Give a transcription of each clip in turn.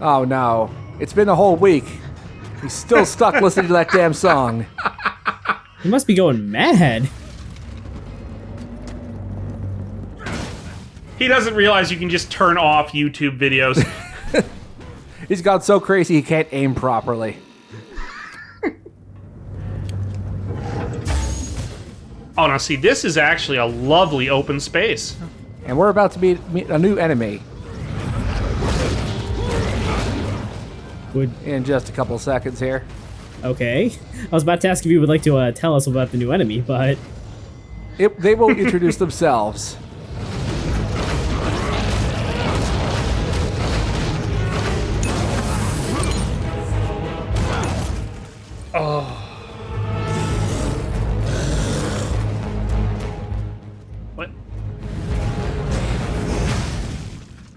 Oh no. It's been a whole week. He's still stuck listening to that damn song. He must be going mad. He doesn't realize you can just turn off YouTube videos. He's gone so crazy he can't aim properly. Oh, now see, this is actually a lovely open space. And we're about to meet a new enemy Would in just a couple seconds here. Okay. I was about to ask if you would like to tell us about the new enemy, but... They will introduce themselves.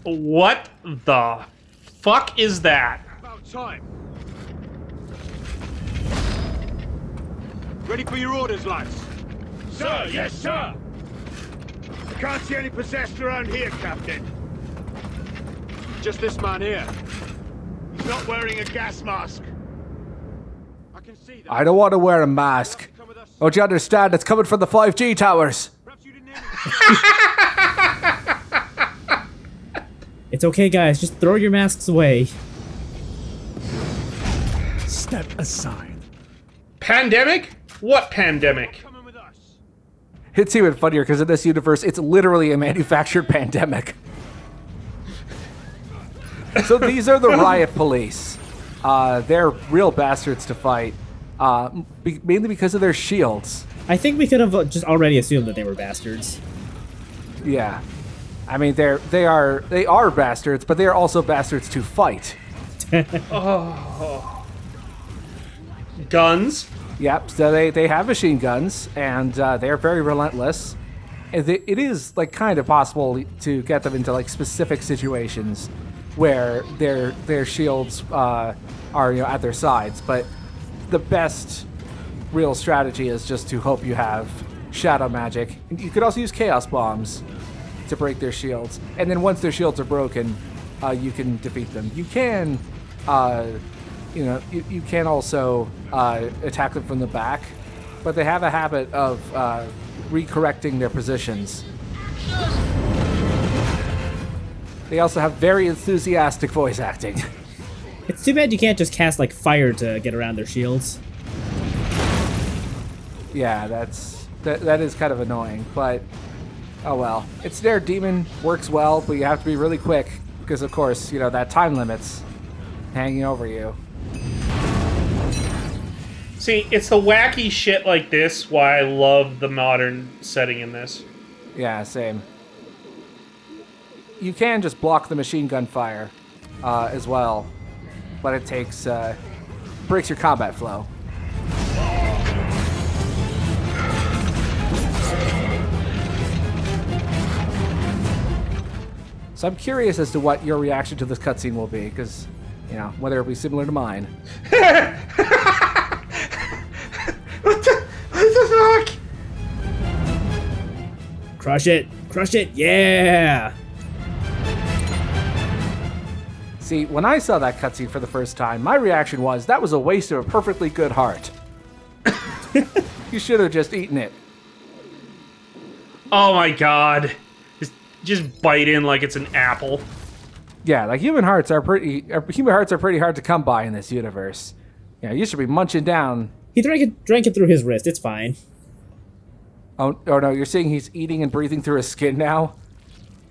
What the fuck is that? About time. Ready for your orders, lads? Sir, yes, sir. I can't see any possessed around here, Captain. Just this man here. He's not wearing a gas mask. I can see that. I don't want to wear a mask. Don't you understand? It's coming from the 5G towers. Perhaps you didn't hear me. It's okay, guys. Just throw your masks away. Step aside. Pandemic? What pandemic? Coming with us. It's even funnier because in this universe, it's literally a manufactured pandemic. So these are the riot police. They're real bastards to fight, mainly because of their shields. I think we could have just already assumed that they were bastards. Yeah. I mean, they are bastards, but they are also bastards to fight. Guns? Yep, so they have machine guns, and they're very relentless. And it is, like, kind of possible to get them into, like, specific situations where their shields are, at their sides. But the best real strategy is just to hope you have shadow magic. You could also use chaos bombs to break their shields. And then once their shields are broken, you can defeat them. You can... you can also attack them from the back, but they have a habit of recorrecting their positions. They also have very enthusiastic voice acting. It's too bad you can't just cast, like, fire to get around their shields. Yeah, that is kind of annoying, but oh well. Its Snare Demon works well, but you have to be really quick because, of course, that time limit's hanging over you. See, it's the wacky shit like this why I love the modern setting in this. Yeah, same. You can just block the machine gun fire as well, but it breaks your combat flow. So I'm curious as to what your reaction to this cutscene will be, because, whether it'll be similar to mine. What the fuck? Crush it! Crush it! Yeah! See, when I saw that cutscene for the first time, my reaction was, that was a waste of a perfectly good heart. You should have just eaten it. Oh my god. Just bite in like it's an apple. Yeah, like human hearts are pretty hard to come by in this universe. You should be munching down. He drank it through his wrist. It's fine. Oh no, you're saying he's eating and breathing through his skin now?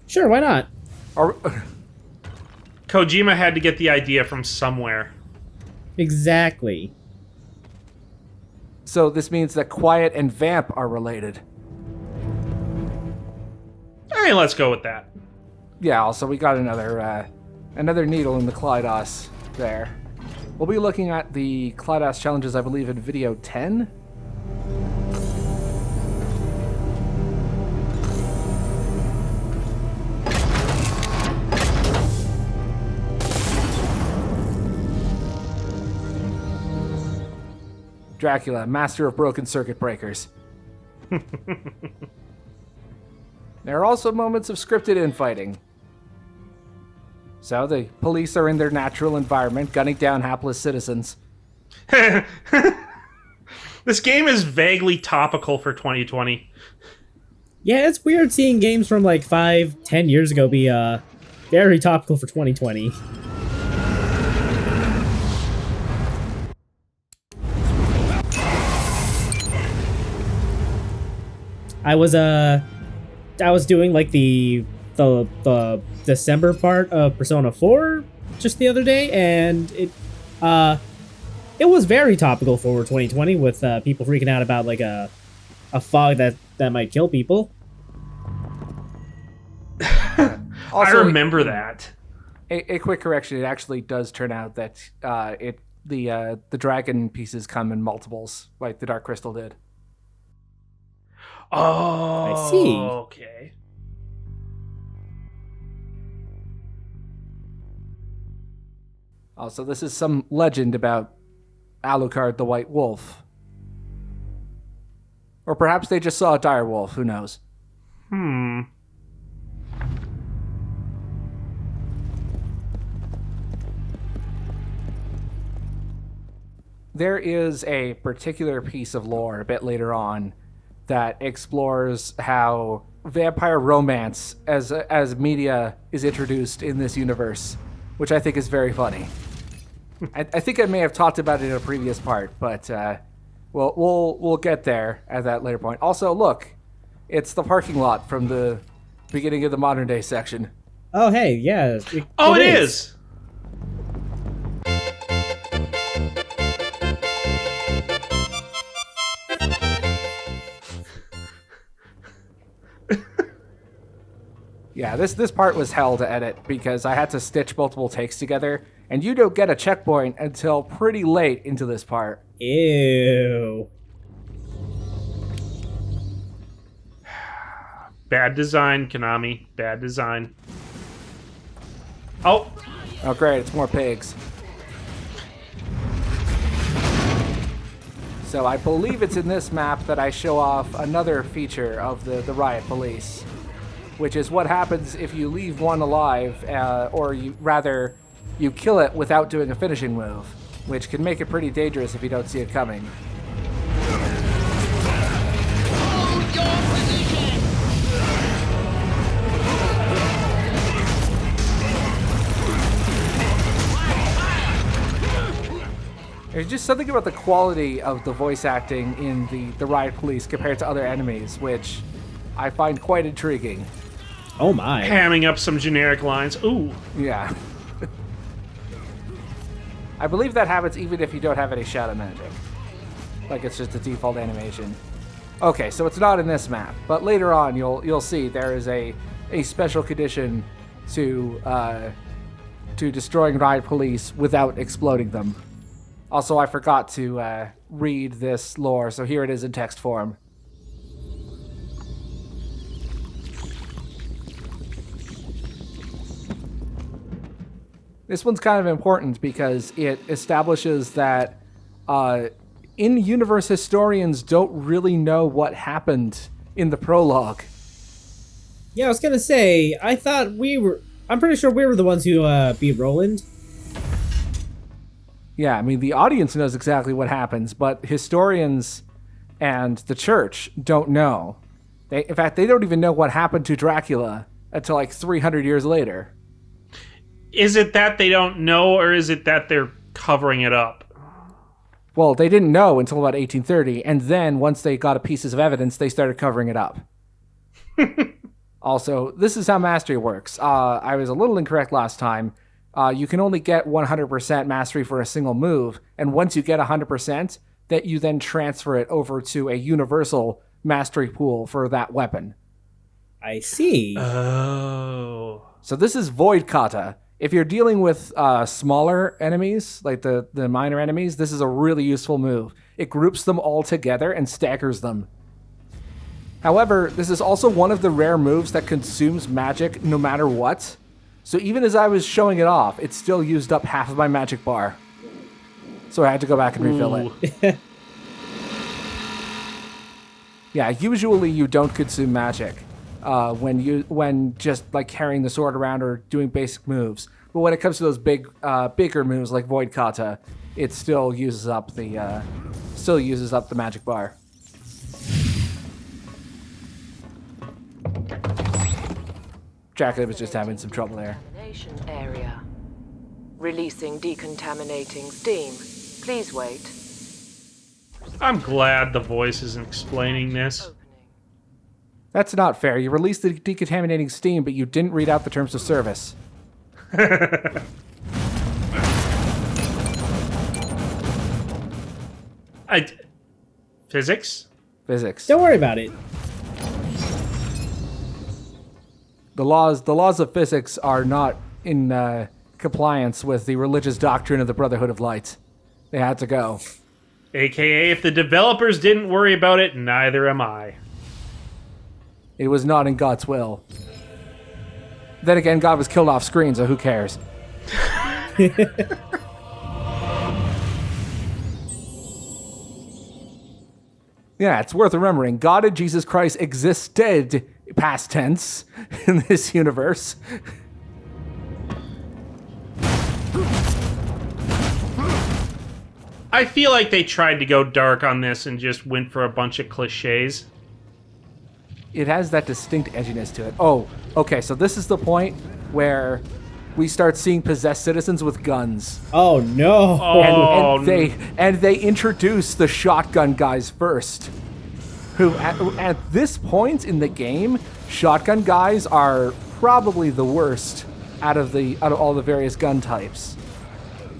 Sure, why not? Or, Kojima had to get the idea from somewhere. Exactly. So this means that Quiet and Vamp are related. Hey, let's go with that. Yeah, also we got another needle in the Klydos there. We'll be looking at the Klydos challenges, I believe, in video 10. Dracula, master of broken circuit breakers. There are also moments of scripted infighting. So the police are in their natural environment, gunning down hapless citizens. This game is vaguely topical for 2020. Yeah, it's weird seeing games from like 5-10 years ago be very topical for 2020. I was doing like the December part of Persona 4 just the other day, and it was very topical for 2020 with people freaking out about like a fog that might kill people. Also, I remember that. A quick correction: it actually does turn out that the dragon pieces come in multiples, like the Dark Crystal did. Oh, I see. Okay. Also, this is some legend about Alucard the White Wolf. Or perhaps they just saw a dire wolf, who knows? There is a particular piece of lore a bit later on that explores how vampire romance as media is introduced in this universe, which I think is very funny. I think I may have talked about it in a previous part, but we'll get there at that later point. Also, look, it's the parking lot from the beginning of the modern day section. Oh, hey, yeah. It is. Yeah, this part was hell to edit because I had to stitch multiple takes together, and you don't get a checkpoint until pretty late into this part. Ew. Bad design, Konami. Bad design. Oh, Oh great, it's more pigs. So I believe it's in this map that I show off another feature of the Riot Police, which is what happens if you leave one alive, or you kill it without doing a finishing move, which can make it pretty dangerous if you don't see it coming. Hold your position! There's just something about the quality of the voice acting in the Riot Police compared to other enemies, which I find quite intriguing. Oh my. hamming up some generic lines. Ooh. Yeah. I believe that happens even if you don't have any shadow magic. Like it's just a default animation. Okay, so it's not in this map, but later on you'll see there is a special condition to destroying Riot Police without exploding them. Also, I forgot to read this lore, so here it is in text form. This one's kind of important because it establishes that in-universe historians don't really know what happened in the prologue. Yeah, I was gonna say, I'm pretty sure we were the ones who beat Roland. Yeah, I mean, the audience knows exactly what happens, but historians and the church don't know. In fact, they don't even know what happened to Dracula until like 300 years later. Is it that they don't know, or is it that they're covering it up? Well, they didn't know until about 1830, and then once they got pieces of evidence, they started covering it up. Also, this is how mastery works. I was a little incorrect last time. You can only get 100% mastery for a single move, and once you get 100%, that you then transfer it over to a universal mastery pool for that weapon. I see. Oh. So this is Void Kata. If you're dealing with smaller enemies, like the minor enemies, this is a really useful move. It groups them all together and staggers them. However, this is also one of the rare moves that consumes magic no matter what. So even as I was showing it off, it still used up half of my magic bar. So I had to go back and refill it. Yeah, usually you don't consume magic. when just like carrying the sword around or doing basic moves. But when it comes to those bigger moves like Void Kata, it still uses up the magic bar. Dracula was just having some trouble there. Decontamination area. Releasing decontaminating steam. Please wait. I'm glad the voice isn't explaining this. Opening. That's not fair. You released the decontaminating steam, but you didn't read out the terms of service. Physics? Physics. Don't worry about it. The laws of physics are not in compliance with the religious doctrine of the Brotherhood of Light. They had to go. AKA, if the developers didn't worry about it, neither am I. It was not in God's will. Then again, God was killed off screen, so who cares? Yeah, it's worth remembering. God and Jesus Christ existed, past tense, in this universe. I feel like they tried to go dark on this and just went for a bunch of cliches. It has that distinct edginess to it. Oh, okay, so this is the point where we start seeing possessed citizens with guns. Oh no! And they introduce the shotgun guys first. Who at this point in the game, shotgun guys are probably the worst out of all the various gun types.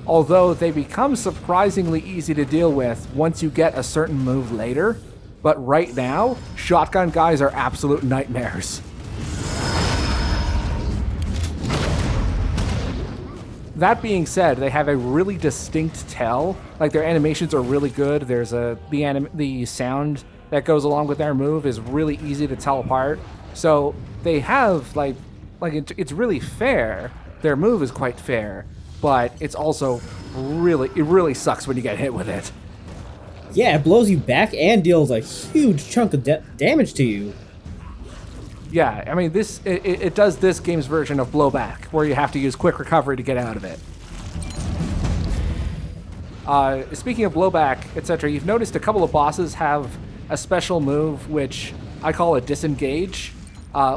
Although they become surprisingly easy to deal with once you get a certain move later. But right now, shotgun guys are absolute nightmares. That being said, they have a really distinct tell. Like, their animations are really good. There's the sound that goes along with their move is really easy to tell apart. So they have it's really fair. Their move is quite fair, but it's also it really sucks when you get hit with it. Yeah, it blows you back and deals a huge chunk of damage to you. Yeah, I mean, it does this game's version of blowback, where you have to use quick recovery to get out of it. Speaking of blowback, etc., you've noticed a couple of bosses have a special move, which I call a disengage,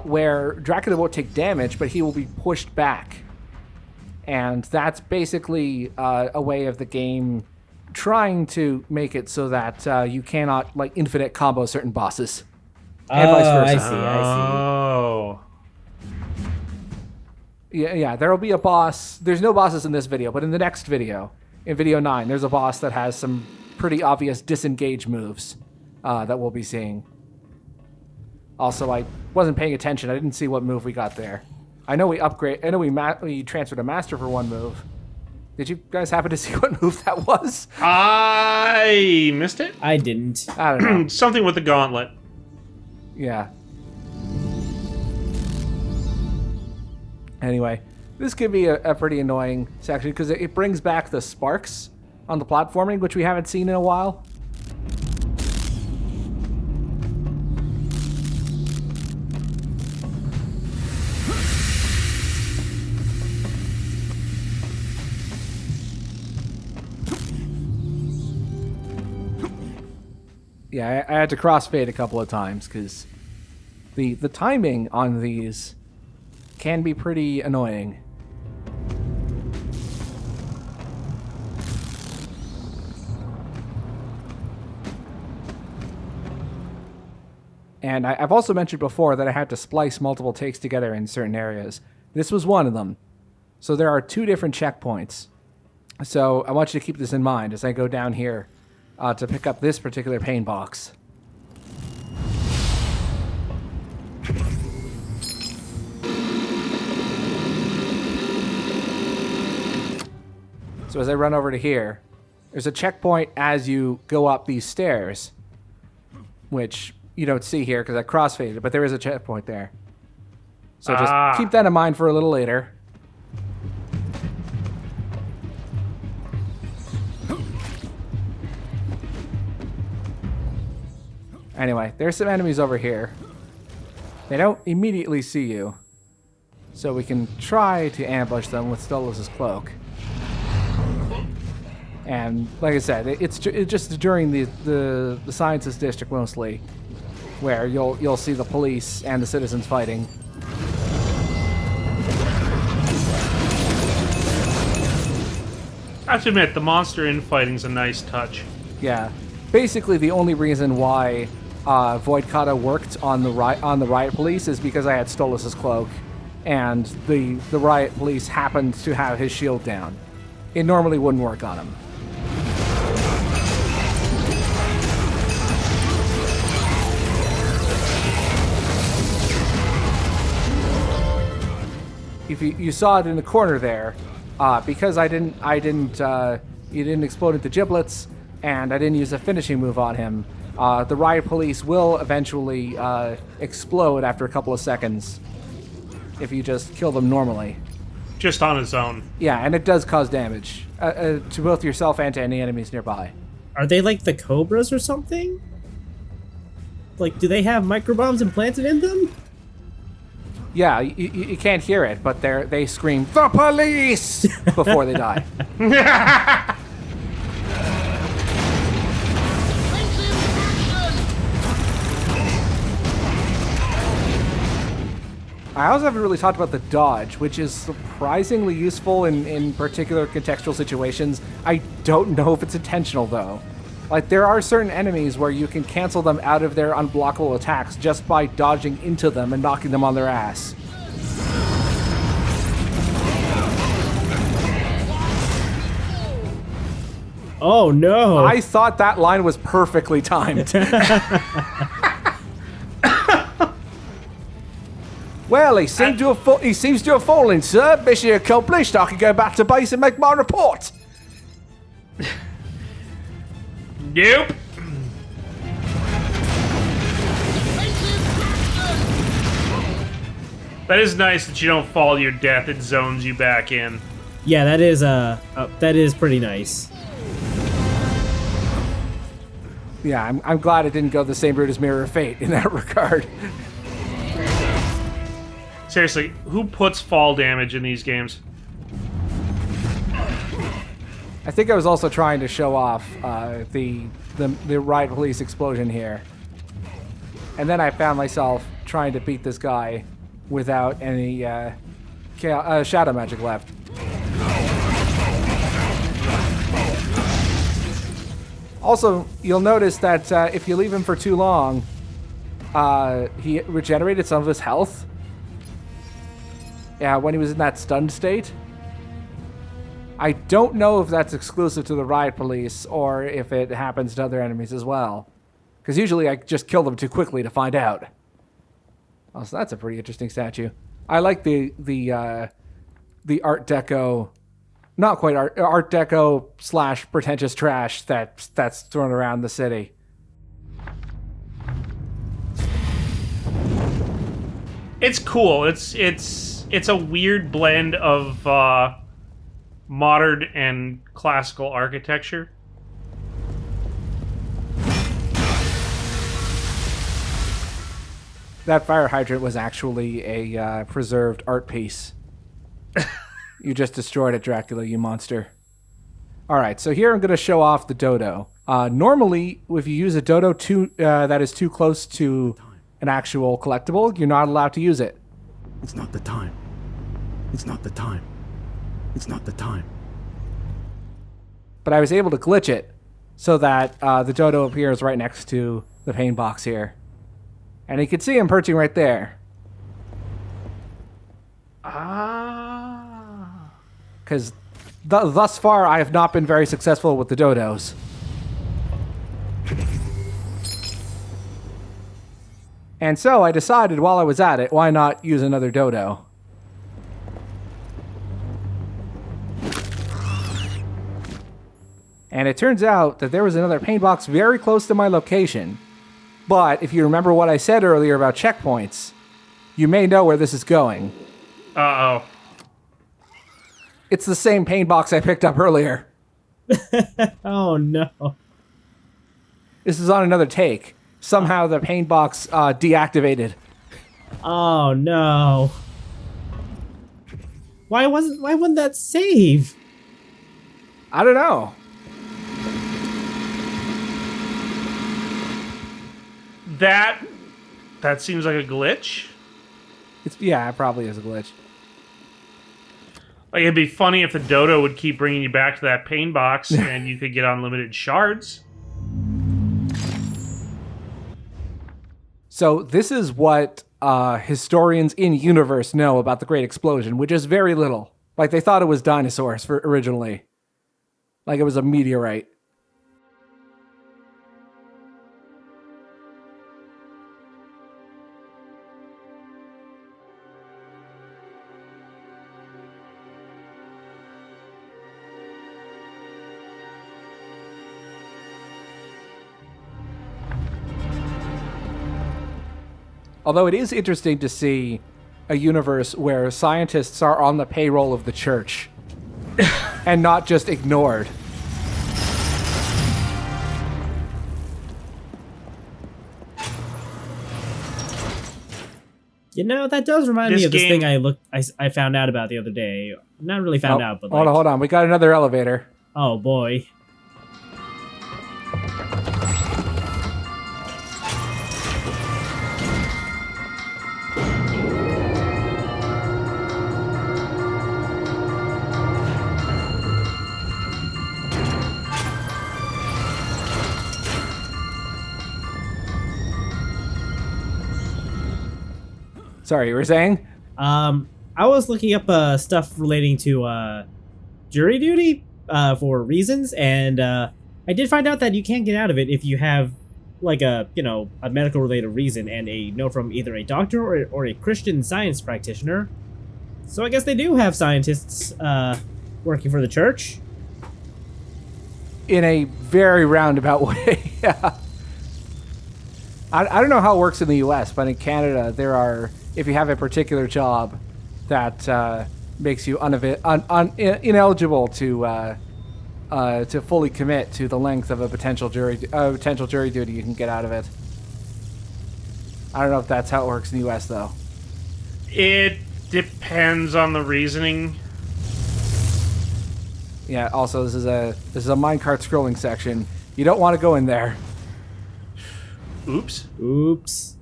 where Dracula won't take damage, but he will be pushed back. And that's basically a way of the game trying to make it so that you cannot infinite combo certain bosses. And vice versa. I see. Oh. Yeah, there will be a boss. There's no bosses in this video, but in the next video, in video 9, there's a boss that has some pretty obvious disengage moves that we'll be seeing. Also, I wasn't paying attention. I didn't see what move we got there. I know we transferred a master for one move. Did you guys happen to see what move that was? I missed it? I didn't. I don't know. Something with the gauntlet. Yeah. Anyway, this could be a pretty annoying section because it brings back the sparks on the platforming, which we haven't seen in a while. Yeah, I had to crossfade a couple of times because the timing on these can be pretty annoying. And I've also mentioned before that I had to splice multiple takes together in certain areas. This was one of them. So there are 2 different checkpoints. So I want you to keep this in mind as I go down here to pick up this particular pain box. So as I run over to here, there's a checkpoint as you go up these stairs, which you don't see here because I crossfaded, but there is a checkpoint there. So just keep that in mind for a little later. Anyway, there's some enemies over here. They don't immediately see you. So we can try to ambush them with Stolas' cloak. And like I said, it's just during the Sciences District mostly, where you'll see the police and the citizens fighting. I have to admit, the monster infighting's a nice touch. Yeah, basically the only reason why Void Kata worked on the riot police is because I had Stolas' cloak, and the riot police happened to have his shield down. It normally wouldn't work on him. If you saw it in the corner there, because you didn't explode into giblets, and I didn't use a finishing move on him, the riot police will eventually explode after a couple of seconds if you just kill them normally. Just on its own. Yeah, and it does cause damage to both yourself and to any enemies nearby. Are they like the Cobras or something? Like, do they have microbombs implanted in them? Yeah, you can't hear it, but they scream, "The police!" before they die. I also haven't really talked about the dodge, which is surprisingly useful in particular contextual situations. I don't know if it's intentional, though. Like, there are certain enemies where you can cancel them out of their unblockable attacks just by dodging into them and knocking them on their ass. Oh, no. I thought that line was perfectly timed. Well, he seems to have fallen, sir. Mission accomplished. I can go back to base and make my report. Nope. That is nice that you don't fall to your death. It zones you back in. Yeah, that is pretty nice. Yeah, I'm glad it didn't go the same route as Mirror of Fate in that regard. Seriously, who puts fall damage in these games? I think I was also trying to show off the riot police explosion here. And then I found myself trying to beat this guy without any shadow magic left. Also, you'll notice that if you leave him for too long, he regenerated some of his health. Yeah, when he was in that stunned state. I don't know if that's exclusive to the riot police or if it happens to other enemies as well. Because usually I just kill them too quickly to find out. Oh, so that's a pretty interesting statue. I like the Art Deco, not quite Art Deco / pretentious trash that's thrown around the city. It's cool. It's a weird blend of modern and classical architecture. That fire hydrant was actually a preserved art piece. You just destroyed it, Dracula, you monster. Alright, so here I'm going to show off the dodo. Normally, if you use a dodo that is too close to an actual collectible, you're not allowed to use it. It's not the time. It's not the time. It's not the time. But I was able to glitch it so that the dodo appears right next to the pain box here. And you can see him perching right there. Ah. Because thus far, I have not been very successful with the dodos. And so I decided while I was at it, why not use another dodo? And it turns out that there was another pain box very close to my location. But if you remember what I said earlier about checkpoints, you may know where this is going. Uh-oh. It's the same pain box I picked up earlier. Oh, no. This is on another take. Somehow the pain box deactivated. Oh no. Why wouldn't that save? I don't know. That seems like a glitch. Yeah, it probably is a glitch. Like, it'd be funny if the dodo would keep bringing you back to that pain box and you could get unlimited shards. So this is what historians in universe know about the Great Explosion, which is very little. Like, they thought it was dinosaurs originally. Like it was a meteorite. Although it is interesting to see a universe where scientists are on the payroll of the church and not just ignored. You know, that does remind This me of this game- thing I found out about the other day. Not really found out, but like, Hold on. We got another elevator. oh boy. Sorry, you were saying? I was looking up stuff relating to jury duty for reasons, and I did find out that you can't get out of it if you have like a medical related reason and a note from either a doctor or a Christian Science practitioner. So I guess they do have scientists working for the church. In a very roundabout way. Yeah. I don't know how it works in the US, but in Canada, there are, if you have a particular job that makes you ineligible to fully commit to the length of a potential jury duty, you can get out of it. I don't know if that's how it works in the US, though. It depends on the reasoning. Yeah. Also, this is a minecart scrolling section. You don't want to go in there. Oops. Oops.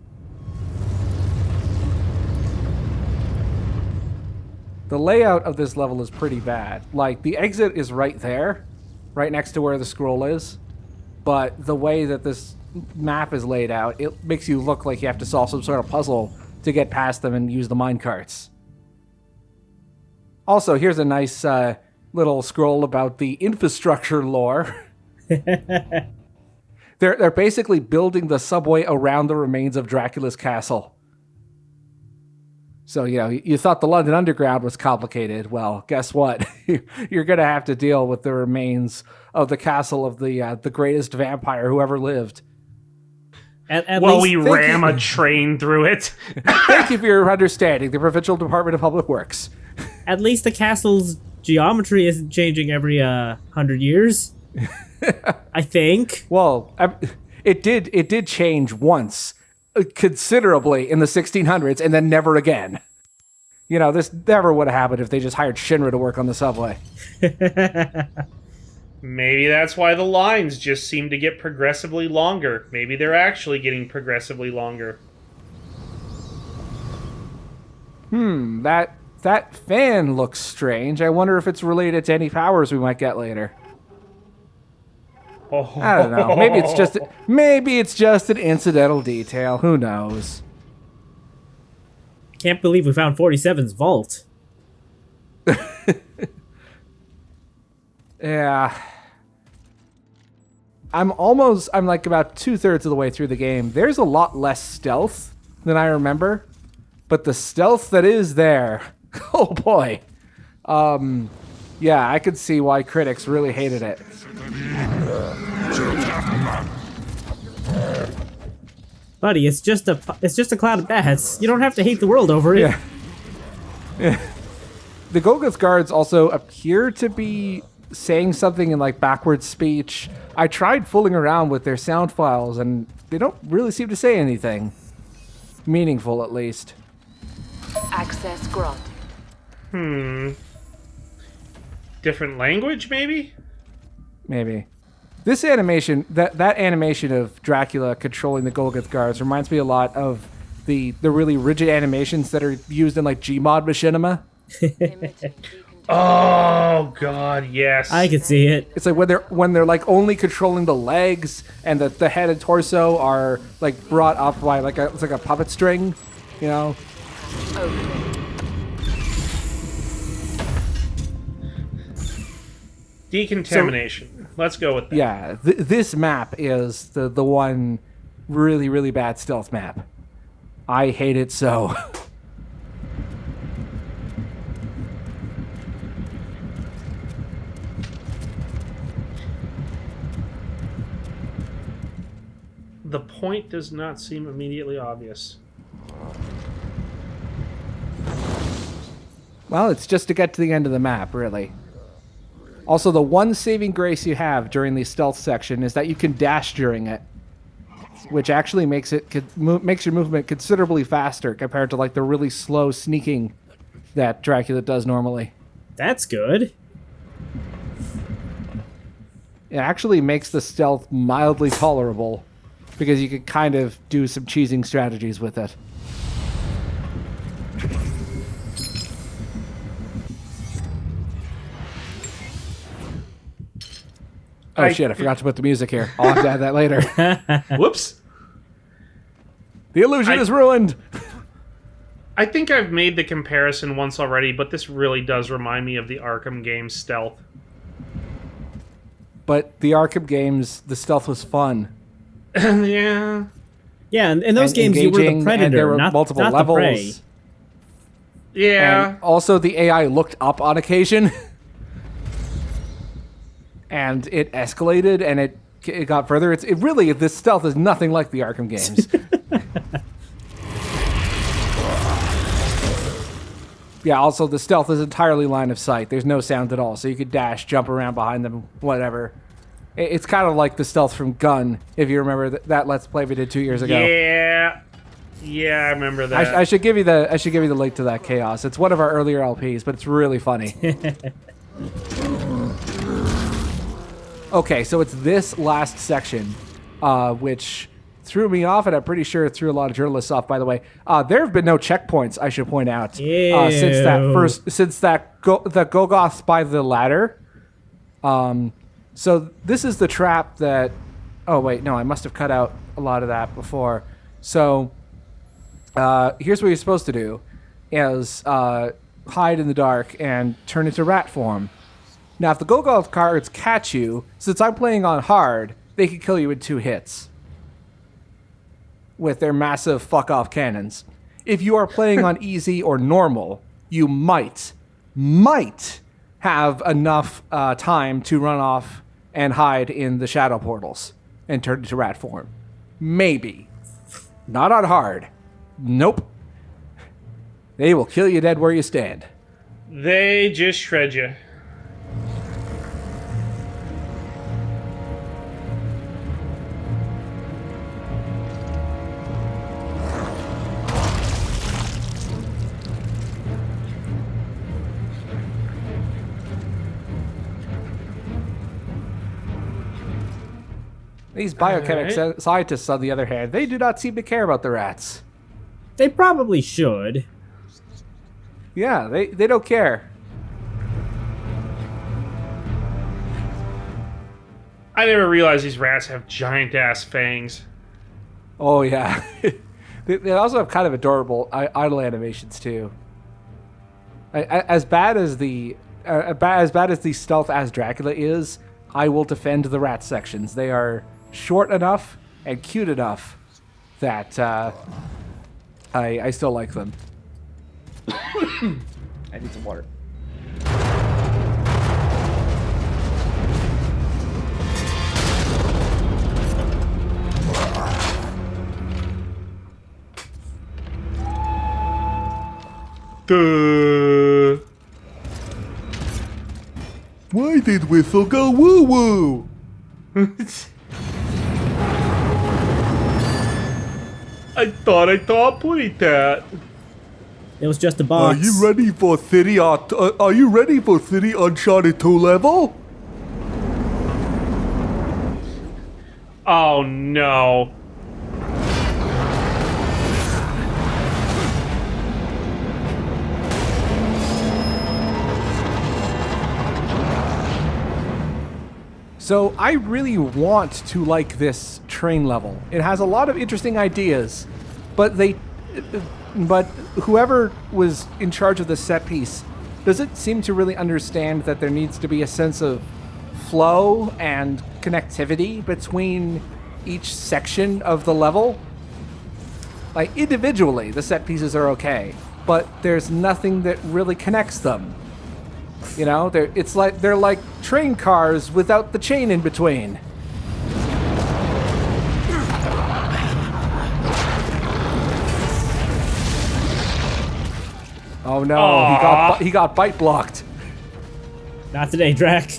The layout of this level is pretty bad. Like, the exit is right there, right next to where the scroll is. But the way that this map is laid out, it makes you look like you have to solve some sort of puzzle to get past them and use the minecarts. Also, here's a nice little scroll about the infrastructure lore. They're basically building the subway around the remains of Dracula's castle. So, you thought the London Underground was complicated. Well, guess what? You're going to have to deal with the remains of the castle of the greatest vampire who ever lived. Well, we ram a train through it. Thank you for your understanding, the Provincial Department of Public Works. At least the castle's geometry isn't changing every 100 years. I think. Well, it did change once, considerably in the 1600s, and then never again. This never would have happened if they just hired Shinra to work on the subway. Maybe that's why the lines just seem to get progressively longer. Maybe they're actually getting progressively longer. That fan looks strange. I wonder if it's related to any powers we might get later. I don't know. Maybe it's just an incidental detail. Who knows? Can't believe we found 47's vault. Yeah. I'm like about 2/3 of the way through the game. There's a lot less stealth than I remember, but the stealth that is there, oh boy. Yeah, I could see why critics really hated it. Buddy, it's just a cloud of bats. You don't have to hate the world over it. Yeah. The Golgoth guards also appear to be saying something in like backwards speech. I tried fooling around with their sound files and they don't really seem to say anything. meaningful at least. Access granted. Different language, maybe? Maybe. This animation, that animation of Dracula controlling the Golgoth guards reminds me a lot of the really rigid animations that are used in like Gmod machinima. Oh god, yes. I can see it. It's like when they're like only controlling the legs and the head and torso are like brought up by it's like a puppet string, you know. Opening. Decontamination. Let's go with that. Yeah, this map is the one really, really bad stealth map. I hate it so. The point does not seem immediately obvious. Well, it's just to get to the end of the map, really. Also, the one saving grace you have during the stealth section is that you can dash during it, which actually makes your movement considerably faster compared to like the really slow sneaking that Dracula does normally. That's good. It actually makes the stealth mildly tolerable because you can kind of do some cheesing strategies with it. Oh shit, I forgot to put the music here. I'll have to add that later. Whoops. The illusion is ruined! I think I've made the comparison once already, but this really does remind me of the Arkham games stealth. But the Arkham games, the stealth was fun. Yeah. Yeah, and in those games you were the predator, and there were not, multiple not levels. the prey. Yeah. And also the AI looked up on occasion. And it escalated and it got further. It really, this stealth is nothing like the Arkham games. Yeah, also the stealth is entirely line of sight. There's no sound at all, so you could dash, jump around behind them, whatever. It's kind of like the stealth from Gun, if you remember that Let's Play we did 2 years ago. Yeah, I remember that. I should give you the link to that Chaos. It's one of our earlier LPs, but it's really funny. Okay, so it's this last section, which threw me off, and I'm pretty sure it threw a lot of journalists off. By the way, there have been no checkpoints. I should point out since the Golgoths by the ladder. So this is the trap that. Oh wait, no, I must have cut out a lot of that before. So here's what you're supposed to do: is hide in the dark and turn into rat form. Now, if the Golgoth cards catch you, since I'm playing on hard, they can kill you in 2 hits with their massive fuck-off cannons. If you are playing on easy or normal, you might have enough time to run off and hide in the shadow portals and turn into rat form. Maybe. Not on hard. Nope. They will kill you dead where you stand. They just shred you. These biochemic scientists, on the other hand, they do not seem to care about the rats. They probably should. Yeah, they don't care. I never realized these rats have giant-ass fangs. Oh, yeah. They also have kind of adorable idle animations, too. As bad as the stealth as Dracula is, I will defend the rat sections. They are short enough and cute enough that I still like them. I need some water. Duh. Why did Whistle go woo-woo? I thought I complete that. It was just a box. Are you ready for City Uncharted 2 level? Oh no. So I really want to like this train level. It has a lot of interesting ideas, but whoever was in charge of the set piece doesn't seem to really understand that there needs to be a sense of flow and connectivity between each section of the level. Like individually, the set pieces are okay, but there's nothing that really connects them. You know, they're like train cars without the chain in between. Oh no, he got bite blocked. Not today, Drac.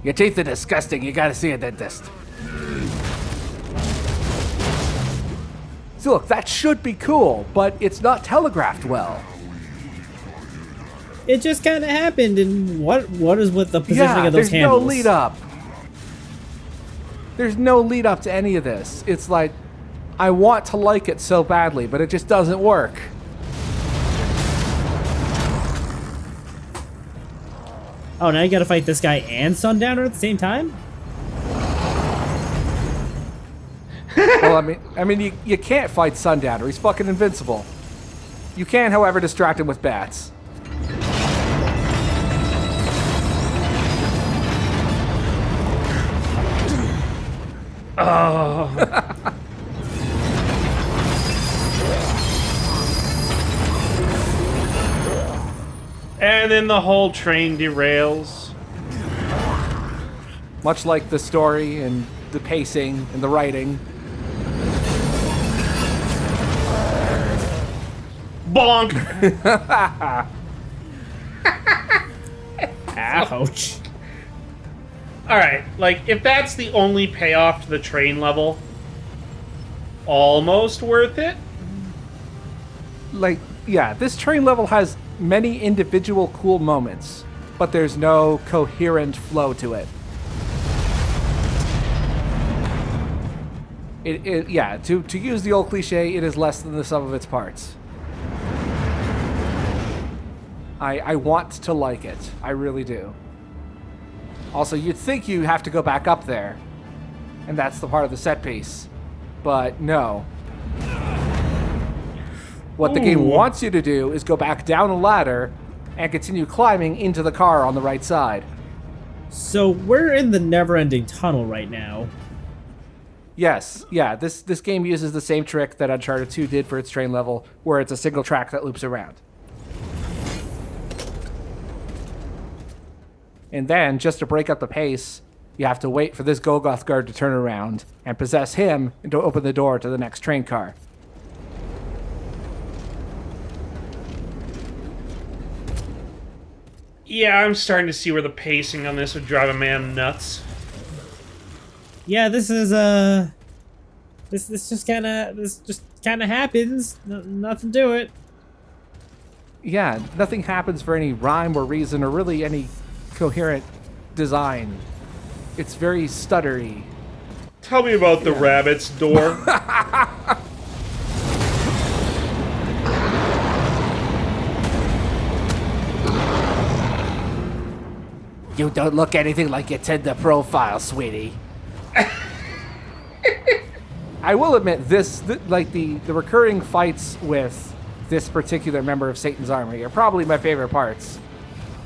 Your teeth are disgusting. You gotta see a dentist. So look, that should be cool, but it's not telegraphed well. It just kind of happened, and what is with the positioning of those handles? There's no lead up. There's no lead up to any of this. It's like, I want to like it so badly, but it just doesn't work. Oh, now you gotta fight this guy and Sundowner at the same time? Well, I mean, you can't fight Sundowner. He's fucking invincible. You can, however, distract him with bats. Oh. And then the whole train derails. Much like the story and the pacing and the writing. Bonk! Ouch. Alright, like, if that's the only payoff to the train level, almost worth it? Like, yeah, this train level has many individual cool moments, but there's no coherent flow to it. Yeah, to use the old cliche, it is less than the sum of its parts. I want to like it. I really do. Also, you'd think you have to go back up there, and that's the part of the set piece. But no. What the game wants you to do is go back down a ladder and continue climbing into the car on the right side. So we're in the never-ending tunnel right now. Yes, yeah, this game uses the same trick that Uncharted 2 did for its train level, where it's a single track that loops around. And then, just to break up the pace, you have to wait for this Golgoth guard to turn around and possess him and to open the door to the next train car. Yeah, I'm starting to see where the pacing on this would drive a man nuts. Yeah, this is this just kind of happens. Nothing to it. Yeah, nothing happens for any rhyme or reason or really any coherent design. It's very stuttery. Tell me about the rabbit's door. You don't look anything like your Tinder profile, sweetie. I will admit, the recurring fights with this particular member of Satan's Army are probably my favorite parts.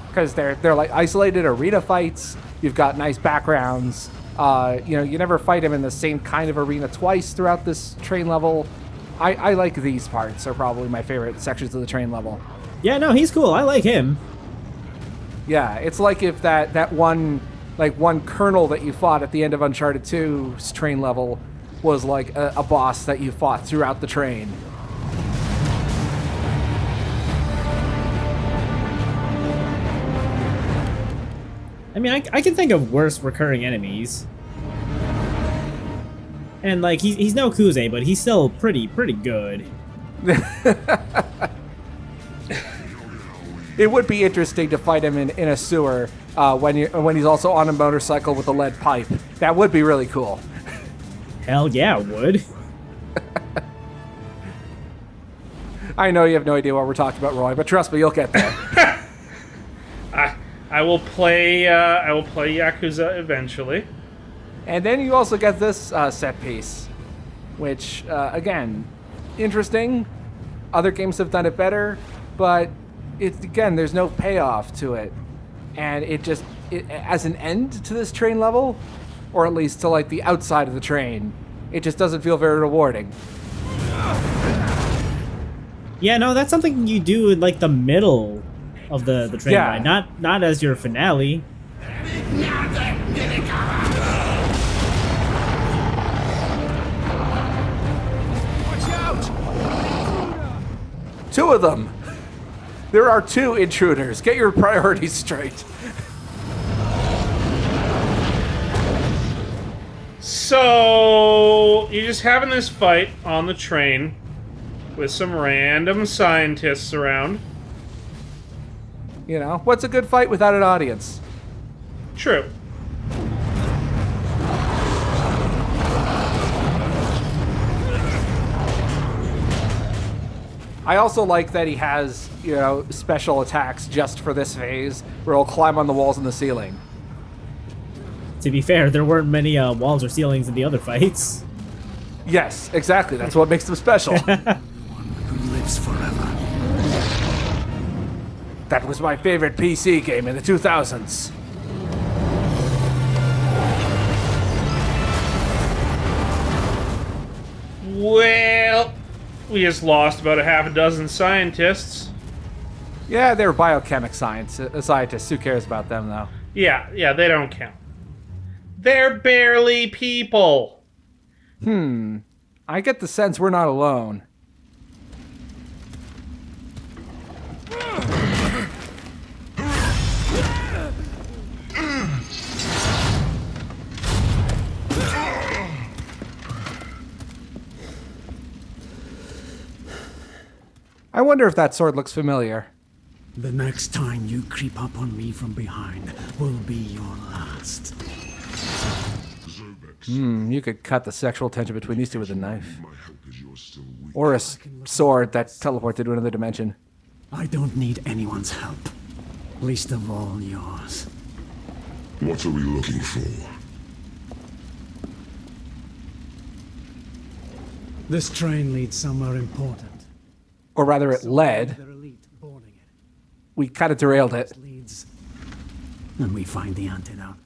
Because they're like isolated arena fights. You've got nice backgrounds. You never fight him in the same kind of arena twice throughout this train level. I like these parts. Are probably my favorite sections of the train level. Yeah, no, he's cool. I like him. Yeah, it's like if that one colonel that you fought at the end of Uncharted 2's train level was like a boss that you fought throughout the train. I mean, I can think of worse recurring enemies. And like he's no Kuze, but he's still pretty good. It would be interesting to fight him in a sewer when he's also on a motorcycle with a lead pipe. That would be really cool. Hell yeah, it would. I know you have no idea what we're talking about, Roy, but trust me, you'll get there. I will play Yakuza eventually. And then you also get this set piece, which, again, interesting. Other games have done it better, but there's no payoff to it. And it as an end to this train level, or at least to like the outside of the train, it just doesn't feel very rewarding. Yeah, no, that's something you do in like the middle of the train ride, not as your finale. Two of them. There are 2 intruders. Get your priorities straight. So you're just having this fight on the train with some random scientists around. You know, what's a good fight without an audience? True. I also like that he has, special attacks just for this phase, where he'll climb on the walls and the ceiling. To be fair, there weren't many walls or ceilings in the other fights. Yes, exactly. That's what makes them special. Who lives forever? That was my favorite PC game in the 2000s. Well, we just lost about a half a dozen scientists. Yeah, they're biochem scientists. Who cares about them, though? Yeah, they don't count. They're barely people. I get the sense we're not alone. I wonder if that sword looks familiar. The next time you creep up on me from behind will be your last. You could cut the sexual tension between these two with a knife. Or a sword that teleports into another dimension. I don't need anyone's help. Least of all yours. What are we looking for? This train leads somewhere important. Or rather, it led. They're elite boarding it. We kind of derailed it. Leads. And we find the antidote.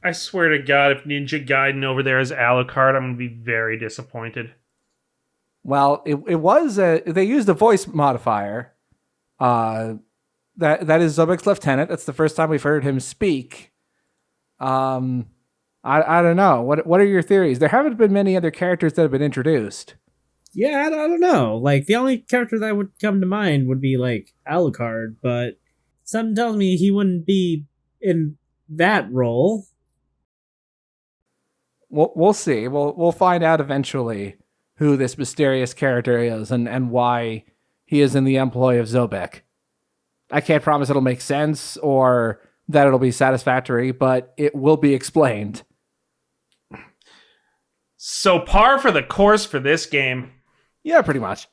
I swear to God, if Ninja Gaiden over there is Alucard, I'm going to be very disappointed. Well, it was they used a voice modifier. That is Zobek's lieutenant. That's the first time we've heard him speak. I don't know. What are your theories? There haven't been many other characters that have been introduced. Yeah, I don't know. Like, the only character that would come to mind would be, like, Alucard, but something tells me he wouldn't be in that role. We'll see. We'll find out eventually who this mysterious character is and why he is in the employ of Zobek. I can't promise it'll make sense or that it'll be satisfactory, but it will be explained. So par for the course for this game. Yeah, pretty much.